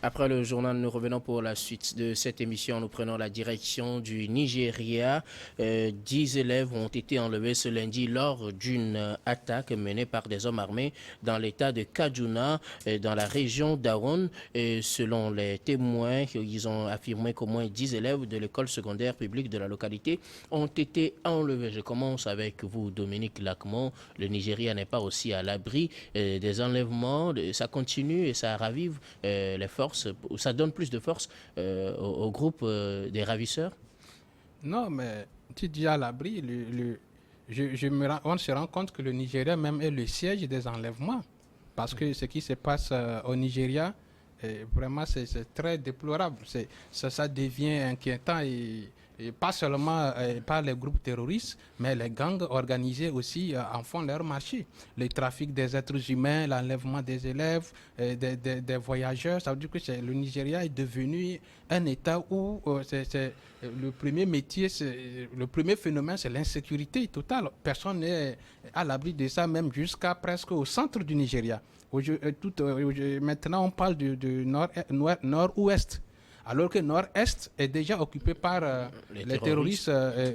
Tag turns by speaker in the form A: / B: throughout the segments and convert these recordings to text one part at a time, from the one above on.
A: Après le journal, nous revenons pour la suite de cette émission. Nous prenons la direction du Nigeria. 10 élèves ont été enlevés ce lundi lors d'une attaque menée par des hommes armés dans l'état de Kaduna, dans la région d'Aron. Selon les témoins, ils ont affirmé qu'au moins 10 élèves de l'école secondaire publique de la localité ont été enlevés. Je commence avec vous, Dominique Lacmon. Le Nigeria n'est pas aussi à l'abri des enlèvements. Ça continue et ça ravive les forces. Ça donne plus de force au groupe des ravisseurs?
B: Non, mais tu dis à l'abri, on se rend compte que le Nigeria même est le siège des enlèvements. Parce que ce qui se passe au Nigeria, vraiment, c'est très déplorable. Ça devient inquiétant et pas seulement par les groupes terroristes, mais les gangs organisés aussi en font leur marché. Le trafic des êtres humains, l'enlèvement des élèves, des voyageurs, ça veut dire que le Nigeria est devenu un État où le premier métier, le premier phénomène, c'est l'insécurité totale. Personne n'est à l'abri de ça, même jusqu'à presque au centre du Nigeria. Maintenant, on parle de nord-ouest. Alors que nord-est est déjà occupé par les terroristes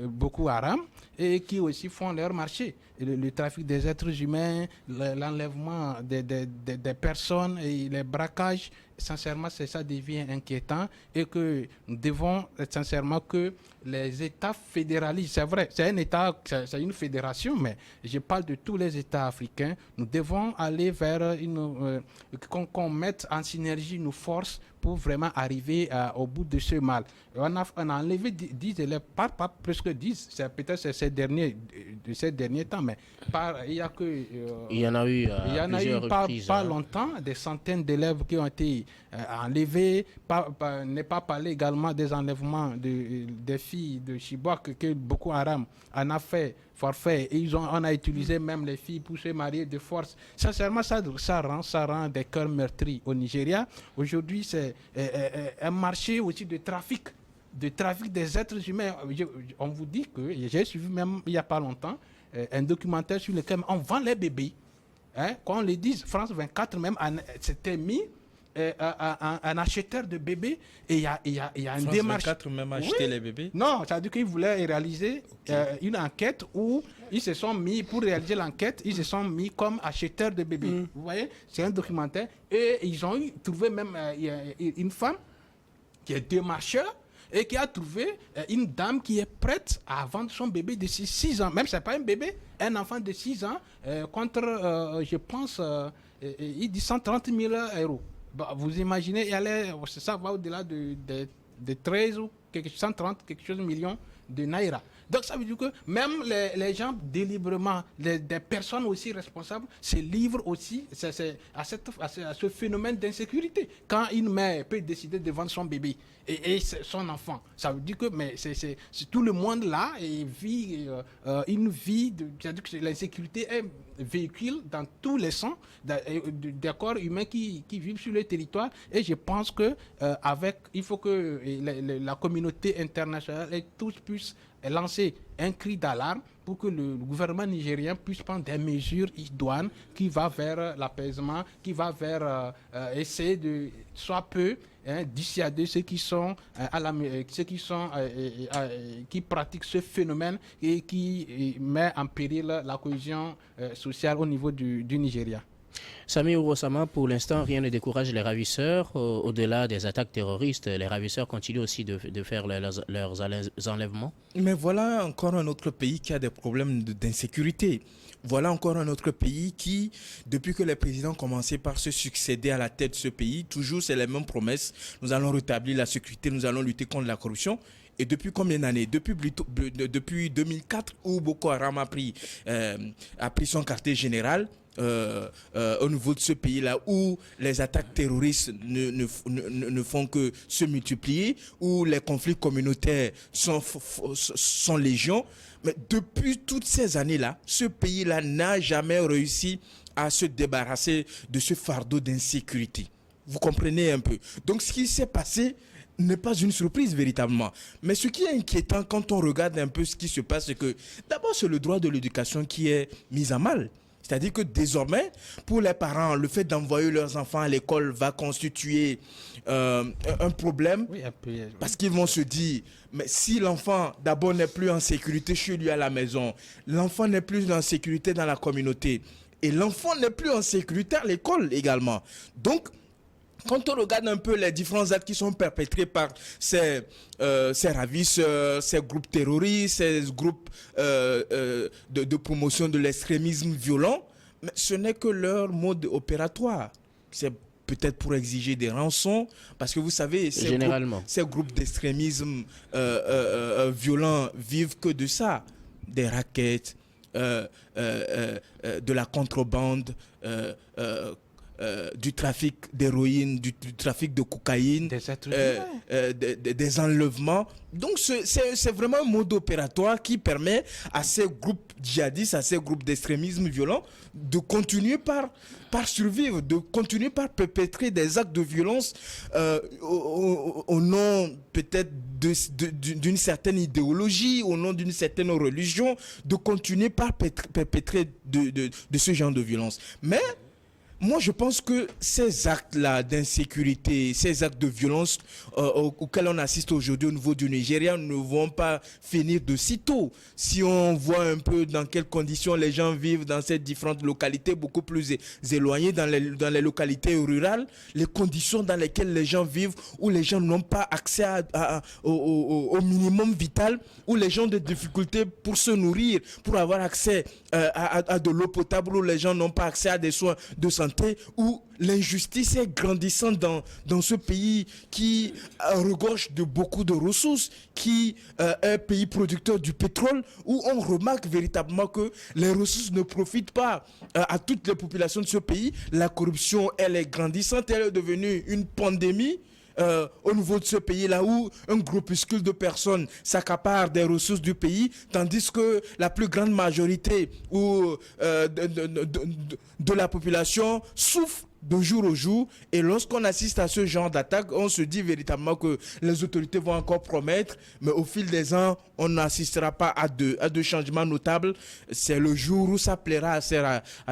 B: Boko Haram et qui aussi font leur marché. Le trafic des êtres humains, l'enlèvement des personnes et les braquages, sincèrement, ça devient inquiétant et que nous devons sincèrement que les États fédéralisent. C'est vrai, c'est un État, c'est une fédération, mais je parle de tous les États africains. Nous devons aller vers qu'on mette en synergie nos forces pour vraiment arriver au bout de ce mal. On a enlevé 10 élèves, pas plus que 10, c'est peut-être ces derniers temps, mais il y a que...
A: il y en a eu
B: il y en a eu pas longtemps, des centaines d'élèves qui ont été enlevés. Ne pas parler également des enlèvements des filles de Chibok que Boko Haram en a fait forfait. Et on a utilisé même les filles pour se marier de force. Sincèrement, ça rend des cœurs meurtris au Nigeria. Aujourd'hui, c'est un marché aussi de trafic des êtres humains. On vous dit que j'ai suivi même il n'y a pas longtemps un documentaire sur lequel on vend les bébés. Quand on le dit, France 24 même s'était mis un acheteur de bébés et il y a une
C: France
B: démarche.
C: 24 même acheter les bébés?
B: Non, ça veut dire qu'ils voulaient réaliser une enquête où ils se sont mis, pour réaliser l'enquête, ils se sont mis comme acheteurs de bébés. Vous voyez, c'est un documentaire. Et ils ont trouvé même une femme qui est démarcheur et qui a trouvé une dame qui est prête à vendre son bébé de 6 ans. Même, ce n'est pas un bébé, un enfant de 6 ans contre, je pense, il dit 130 000 euros. Bah, vous imaginez, ça va au-delà de 13 ou 130 quelque chose millions de naira. Donc ça veut dire que même les gens délibérément, des personnes aussi responsables se livrent aussi à ce phénomène d'insécurité. Quand une mère peut décider de vendre son bébé et son enfant, ça veut dire que c'est tout le monde là et vit une vie, c'est-à-dire que l'insécurité est véhicule dans tous les sens des corps humains qui vivent sur le territoire. Et je pense que il faut que la communauté internationale et tous puissent lancer un cri d'alarme pour que le gouvernement nigérien puisse prendre des mesures idoines qui va vers l'apaisement, qui va vers essayer de soit peu dissuader ceux qui pratiquent ce phénomène et qui met en péril la cohésion sociale au niveau du Nigeria.
A: Sami Ourossama, pour l'instant, rien ne décourage les ravisseurs. Au-delà des attaques terroristes, les ravisseurs continuent aussi de faire leurs enlèvements.
C: Mais voilà encore un autre pays qui a des problèmes d'insécurité. Voilà encore un autre pays qui, depuis que les présidents ont commencé par se succéder à la tête de ce pays, toujours c'est les mêmes promesses. Nous allons rétablir la sécurité, nous allons lutter contre la corruption. Et depuis combien d'années? Depuis 2004 où Boko Haram a pris son quartier général au niveau de ce pays-là, où les attaques terroristes ne font que se multiplier, où les conflits communautaires sont légion. Mais depuis toutes ces années-là, ce pays-là n'a jamais réussi à se débarrasser de ce fardeau d'insécurité. Vous comprenez un peu? Donc ce qui s'est passé n'est pas une surprise véritablement. Mais ce qui est inquiétant quand on regarde un peu ce qui se passe, c'est que d'abord c'est le droit de l'éducation qui est mis à mal. C'est-à-dire que désormais, pour les parents, le fait d'envoyer leurs enfants à l'école va constituer un problème.
B: Oui, et puis,
C: Parce qu'ils vont se dire, mais si l'enfant d'abord n'est plus en sécurité chez lui à la maison, l'enfant n'est plus en sécurité dans la communauté, et l'enfant n'est plus en sécurité à l'école également. Donc, quand on regarde un peu les différents actes qui sont perpétrés par ces ravisseurs, ces groupes terroristes, ces groupes de promotion de l'extrémisme violent, mais ce n'est que leur mode opératoire. C'est peut-être pour exiger des rançons, parce que vous savez, ces groupes d'extrémisme violent vivent que de ça, des rackets, de la contrebande, du trafic d'héroïne, du trafic de cocaïne, des enlèvements. Donc c'est vraiment un mode opératoire qui permet à ces groupes djihadistes, à ces groupes d'extrémisme violent de continuer par survivre, de continuer par perpétrer des actes de violence au nom peut-être d'une certaine idéologie, au nom d'une certaine religion, de continuer par perpétrer de ce genre de violence. Mais moi, je pense que ces actes-là d'insécurité, ces actes de violence auxquels on assiste aujourd'hui au niveau du Nigeria ne vont pas finir de sitôt. Si on voit un peu dans quelles conditions les gens vivent dans ces différentes localités beaucoup plus éloignées, dans les localités rurales, les conditions dans lesquelles les gens vivent, où les gens n'ont pas accès au minimum vital, où les gens ont des difficultés pour se nourrir, pour avoir accès à de l'eau potable, où les gens n'ont pas accès à des soins de santé, où l'injustice est grandissante dans ce pays qui regorge de beaucoup de ressources, qui est un pays producteur du pétrole, où on remarque véritablement que les ressources ne profitent pas à toutes les populations de ce pays. La corruption, elle est grandissante, elle est devenue une pandémie. Au niveau de ce pays-là où un groupuscule de personnes s'accapare des ressources du pays, tandis que la plus grande majorité de la population souffre de jour au jour. Et lorsqu'on assiste à ce genre d'attaque, on se dit véritablement que les autorités vont encore promettre, mais au fil des ans, on n'assistera pas à deux changements notables. C'est le jour où ça plaira à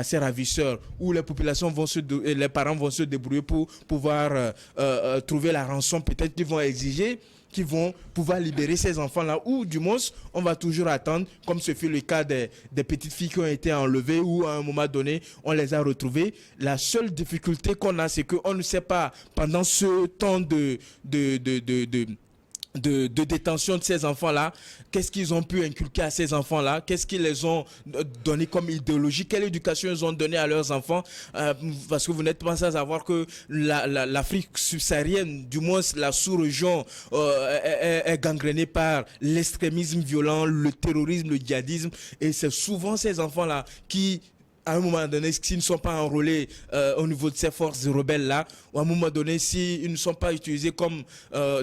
C: ces ravisseurs, où les populations les parents vont se débrouiller pour pouvoir trouver la rançon peut-être qu'ils vont exiger, qui vont pouvoir libérer ces enfants-là, ou du moins, on va toujours attendre, comme ce fut le cas des petites filles qui ont été enlevées, ou à un moment donné, on les a retrouvées. La seule difficulté qu'on a, c'est qu'on ne sait pas, pendant ce temps de détention de ces enfants-là, qu'est-ce qu'ils ont pu inculquer à ces enfants-là, qu'est-ce qu'ils les ont donné comme idéologie, quelle éducation ils ont donné à leurs enfants, parce que vous n'êtes pas sans savoir que l'Afrique subsaharienne, du moins la sous-région, est gangrénée par l'extrémisme violent, le terrorisme, le djihadisme, et c'est souvent ces enfants-là qui, à un moment donné, s'ils ne sont pas enrôlés au niveau de ces forces rebelles-là, ou à un moment donné, s'ils ne sont pas utilisés comme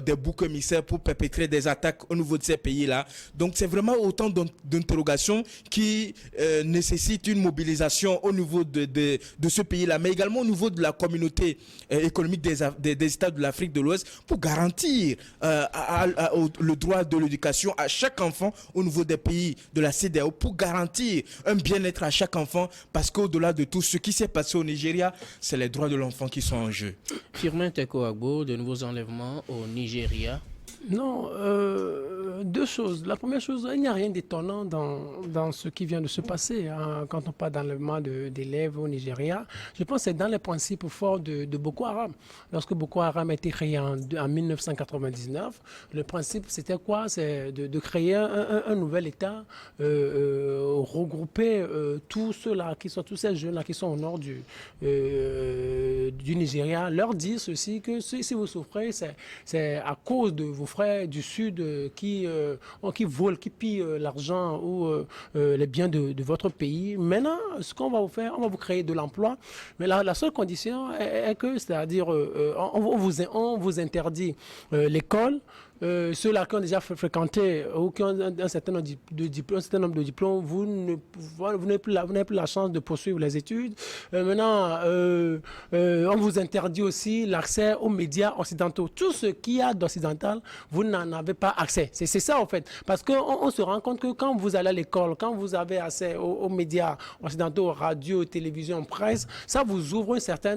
C: des boucs émissaires pour perpétrer des attaques au niveau de ces pays-là. Donc, c'est vraiment autant d'interrogations qui nécessitent une mobilisation au niveau de ce pays-là, mais également au niveau de la communauté économique des États de l'Afrique de l'Ouest pour garantir le droit de l'éducation à chaque enfant au niveau des pays de la CEDEAO, pour garantir un bien-être à chaque enfant. Parce qu'au-delà de tout ce qui s'est passé au Nigeria, c'est les droits de l'enfant qui sont en jeu.
A: Firmin Teko Agbo, de nouveaux enlèvements au Nigeria.
D: Non, deux choses. La première chose, il n'y a rien d'étonnant dans ce qui vient de se passer quand on parle d'enlèvement d'élèves au Nigeria. Je pense que c'est dans les principes forts de Boko Haram. Lorsque Boko Haram a été créé en 1999, le principe c'était quoi? C'est de créer un nouvel État, regrouper tous ceux-là, tous ces jeunes-là qui sont au nord du Nigeria, leur dire ceci, que si vous souffrez, c'est à cause de vos frères du Sud qui volent, qui pillent l'argent ou les biens de votre pays. Maintenant, ce qu'on va vous faire, on va vous créer de l'emploi. Mais la seule condition est que, c'est-à-dire, on vous interdit l'école, ceux-là qui ont déjà fréquenté ou qui ont un certain nombre de diplômes, vous n'avez plus la chance de poursuivre les études. Maintenant, on vous interdit aussi l'accès aux médias occidentaux. Tout ce qu'il y a d'occidental, vous n'en avez pas accès. C'est ça, en fait. Parce qu'on se rend compte que quand vous allez à l'école, quand vous avez accès aux médias occidentaux, radio, télévision, presse, ça vous ouvre un certain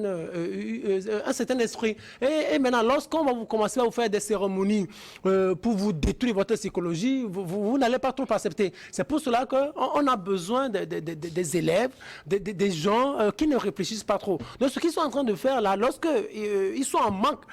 D: esprit. Et maintenant, lorsqu'on va vous commencer à vous faire des cérémonies pour vous détruire votre psychologie, vous n'allez pas trop accepter. C'est pour cela qu'on a besoin des élèves, des gens qui ne réfléchissent pas trop. Donc, ce qu'ils sont en train de faire là, lorsqu'ils sont en manque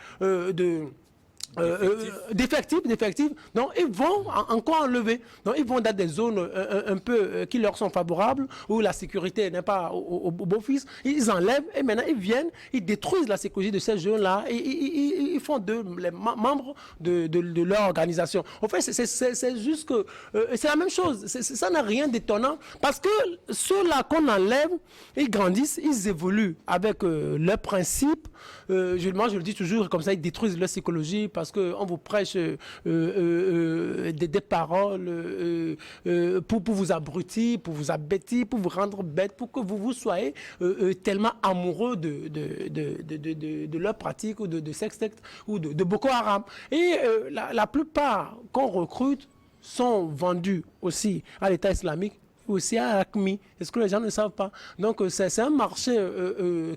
D: d'effectifs, donc ils vont encore enlever. Donc ils vont dans des zones un peu qui leur sont favorables, où la sécurité n'est pas au beau-fils. Ils enlèvent et maintenant ils viennent, ils détruisent la sécurité de ces jeunes-là et ils font d'eux les membres de leur organisation. En fait, c'est juste que c'est la même chose. Ça n'a rien d'étonnant parce que ceux-là qu'on enlève, ils grandissent, ils évoluent avec leurs principes. Moi, je le dis toujours comme ça, ils détruisent leur psychologie parce qu'on vous prêche des paroles pour vous abrutir, pour vous abêtir, pour vous rendre bête, pour que vous soyez tellement amoureux de leur pratique ou de sextecte ou de Boko Haram. Et la plupart qu'on recrute sont vendus aussi à l'État islamique, aussi à ACMI. Est-ce que les gens ne savent pas? Donc, c'est un marché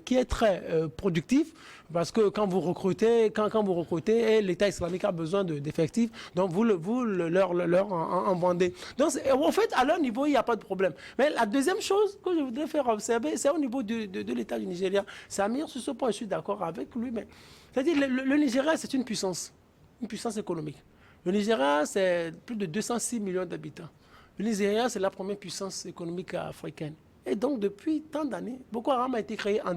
D: qui est très productif parce que quand vous recrutez, et l'État islamique a besoin d'effectifs, donc vous leur en vendez. Donc, en fait, à leur niveau, il n'y a pas de problème. Mais la deuxième chose que je voudrais faire observer, c'est au niveau de l'État du Nigeria. Samir, sur ce point, je suis d'accord avec lui, mais c'est-à-dire le Nigeria, c'est une puissance économique. Le Nigeria, c'est plus de 206 millions d'habitants. Le Nigeria, c'est la première puissance économique africaine. Et donc, depuis tant d'années, Boko Haram a été créé en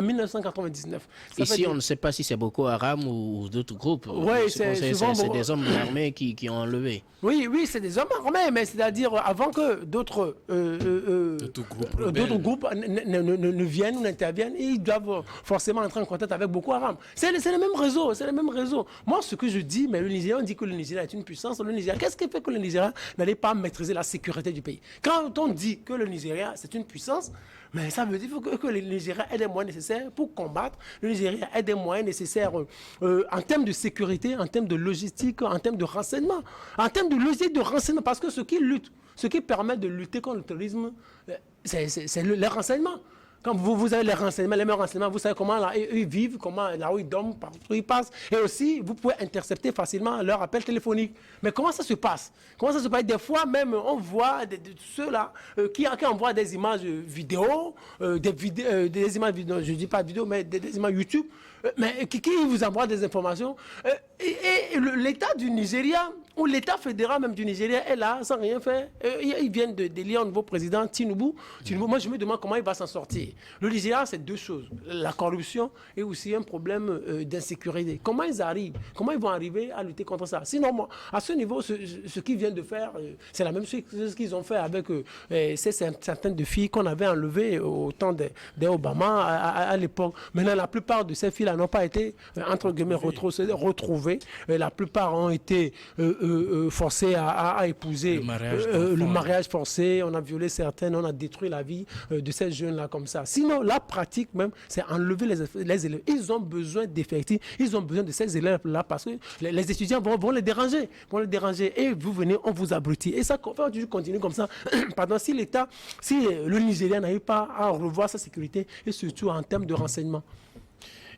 D: 1999.
A: Ici, on ne sait pas si c'est Boko Haram ou d'autres groupes.
D: Oui, c'est
A: des hommes armés qui ont enlevé.
D: Oui, c'est des hommes armés, mais c'est-à-dire avant que d'autres groupes ne viennent ou n'interviennent, ils doivent forcément entrer en contact avec Boko Haram. C'est le même réseau, Moi, ce que je dis, mais le Nigeria, on dit que le Nigeria est une puissance. Qu'est-ce qui fait que le Nigeria n'allait pas maîtriser la sécurité du pays? Quand on dit que le Nigeria, c'est une puissance, mais ça veut dire que le Nigeria ait des moyens nécessaires pour combattre. Le Nigeria ait des moyens nécessaires en termes de sécurité, en termes de logistique, en termes de renseignement. En termes de logistique de renseignement, parce que ce qui permet de lutter contre le terrorisme, c'est les renseignements. Quand vous avez les renseignements, les meilleurs renseignements, vous savez comment là, ils vivent, là où ils dorment, partout où ils passent. Et aussi, vous pouvez intercepter facilement leur appel téléphonique. Mais comment ça se passe? Des fois même, on voit ceux-là qui envoient des images vidéo, des images vidéo, je ne dis pas vidéo, mais des images YouTube, mais qui vous envoient des informations. Et l'État du Nigeria, ou l'État fédéral même du Nigeria est là, sans rien faire. Ils viennent d'élire un nouveau président, Tinubu. Moi, je me demande comment il va s'en sortir. Le Nigeria, c'est deux choses. La corruption et aussi un problème d'insécurité. Comment ils vont arriver à lutter contre ça? Sinon, moi, à ce niveau, ce qu'ils viennent de faire, c'est la même chose qu'ils ont fait avec certaines de filles qu'on avait enlevées au temps d'Obama à l'époque. Maintenant, la plupart de ces filles-là n'ont pas été, entre guillemets, retrouvées. La plupart ont été forcées à épouser le mariage forcé. On a violé certaines, on a détruit la vie de ces jeunes-là comme ça. Sinon, la pratique même, c'est enlever les élèves. Ils ont besoin d'effectifs, ils ont besoin de ces élèves-là parce que les étudiants vont les déranger. Et vous venez, on vous abrutit. Et ça va toujours continuer comme ça. Pardon, si le Nigeria n'arrive pas à revoir sa sécurité, et surtout en termes de renseignement.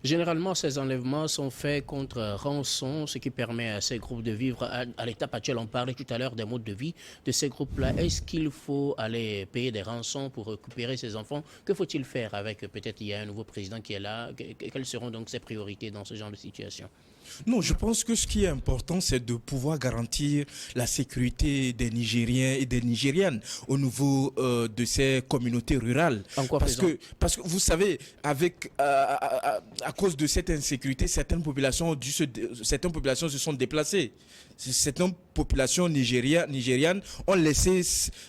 A: Généralement, ces enlèvements sont faits contre rançon, ce qui permet à ces groupes de vivre à l'étape actuel. On parlait tout à l'heure des modes de vie de ces groupes-là. Est-ce qu'il faut aller payer des rançons pour récupérer ces enfants? Que faut-il faire avec, peut-être, il y a un nouveau président qui est là? Quelles seront donc ses priorités dans ce genre de situation?
C: Non, je pense que ce qui est important, c'est de pouvoir garantir la sécurité des Nigériens et des Nigériennes au niveau de ces communautés rurales.
A: En quoi
C: parce que vous savez, avec à cause de cette insécurité, certaines populations se sont déplacées. Certaines populations nigérianes ont laissé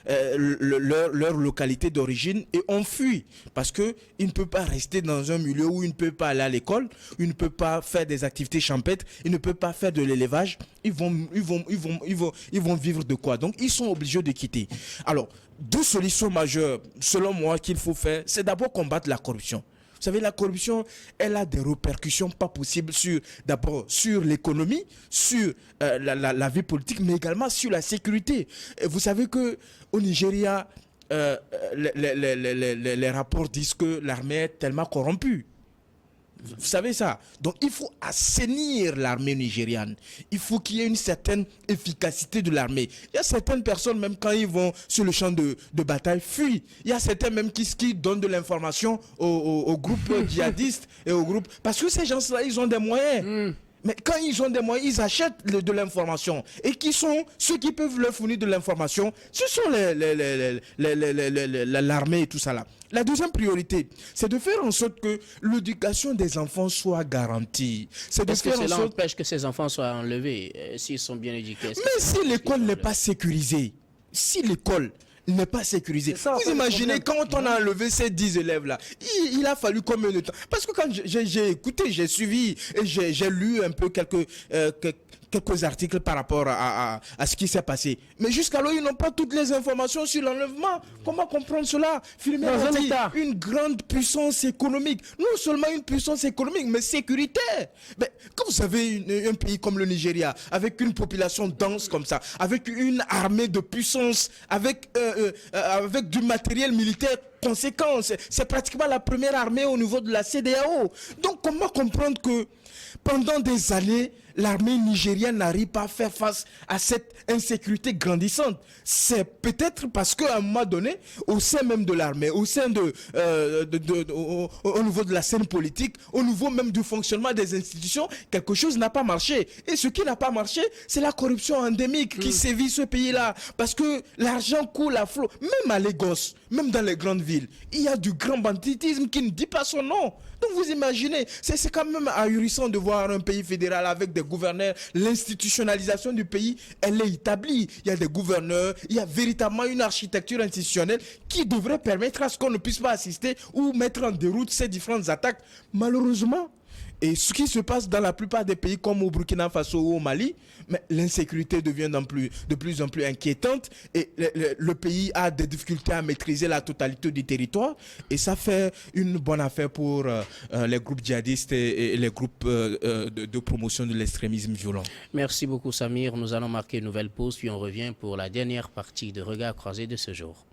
C: leur localité d'origine et ont fui parce qu'ils ne peuvent pas rester dans un milieu où ils ne peuvent pas aller à l'école, où ils ne peuvent pas faire des activités champêtres, ils ne peuvent pas faire de l'élevage. Ils vont vivre de quoi? Donc ils sont obligés de quitter. Alors, deux solutions majeures, selon moi, qu'il faut faire, c'est d'abord combattre la corruption. Vous savez, la corruption, elle a des répercussions pas possibles d'abord sur l'économie, sur la vie politique, mais également sur la sécurité. Et vous savez qu'au Nigeria, les rapports disent que l'armée est tellement corrompue. Vous savez ça. Donc il faut assainir l'armée nigériane. Il faut qu'il y ait une certaine efficacité de l'armée. Il y a certaines personnes, même quand ils vont sur le champ de bataille, fuient. Il y a certains même qui donnent de l'information aux groupes djihadistes et aux groupes. Parce que ces gens-là, ils ont des moyens. Mais quand ils ont des moyens, ils achètent de l'information. Et qui sont ceux qui peuvent leur fournir de l'information? Ce sont l'armée et tout ça là. La deuxième priorité, c'est de faire en sorte que l'éducation des enfants soit garantie.
A: Est-ce que cela empêche que ces enfants soient enlevés s'ils sont bien éduqués?
C: Mais si l'école n'est pas sécurisée, n'est pas sécurisé. Vous imaginez quand on a enlevé ces 10 élèves-là, il a fallu combien de temps? Parce que quand j'ai écouté, j'ai suivi et j'ai lu un peu quelques articles par rapport à ce qui s'est passé. Mais jusqu'alors, ils n'ont pas toutes les informations sur l'enlèvement. Comment comprendre cela? Finalement, une grande puissance économique. Non seulement une puissance économique, mais sécuritaire. Mais quand vous avez un pays comme le Nigeria, avec une population dense comme ça, avec une armée de puissance, avec du matériel militaire conséquent, c'est pratiquement la première armée au niveau de la CEDEAO. Donc comment comprendre que pendant des années, l'armée nigérienne n'arrive pas à faire face à cette insécurité grandissante? C'est peut-être parce qu'à un moment donné, au sein même de l'armée, au sein au niveau de la scène politique, au niveau même du fonctionnement des institutions, quelque chose n'a pas marché. Et ce qui n'a pas marché, c'est la corruption endémique qui sévit ce pays-là. Parce que l'argent coule à flot. Même à Lagos, même dans les grandes villes, il y a du grand banditisme qui ne dit pas son nom. Donc vous imaginez, c'est quand même ahurissant de voir un pays fédéral avec des gouverneurs. L'institutionnalisation du pays, elle est établie. Il y a des gouverneurs, il y a véritablement une architecture institutionnelle qui devrait permettre à ce qu'on ne puisse pas assister ou mettre en déroute ces différentes attaques. Malheureusement, et ce qui se passe dans la plupart des pays comme au Burkina Faso ou au Mali, mais l'insécurité devient de plus en plus inquiétante et le pays a des difficultés à maîtriser la totalité du territoire et ça fait une bonne affaire pour les groupes djihadistes et les groupes de promotion de l'extrémisme violent.
A: Merci beaucoup Samir. Nous allons marquer une nouvelle pause puis on revient pour la dernière partie de Regard croisé de ce jour.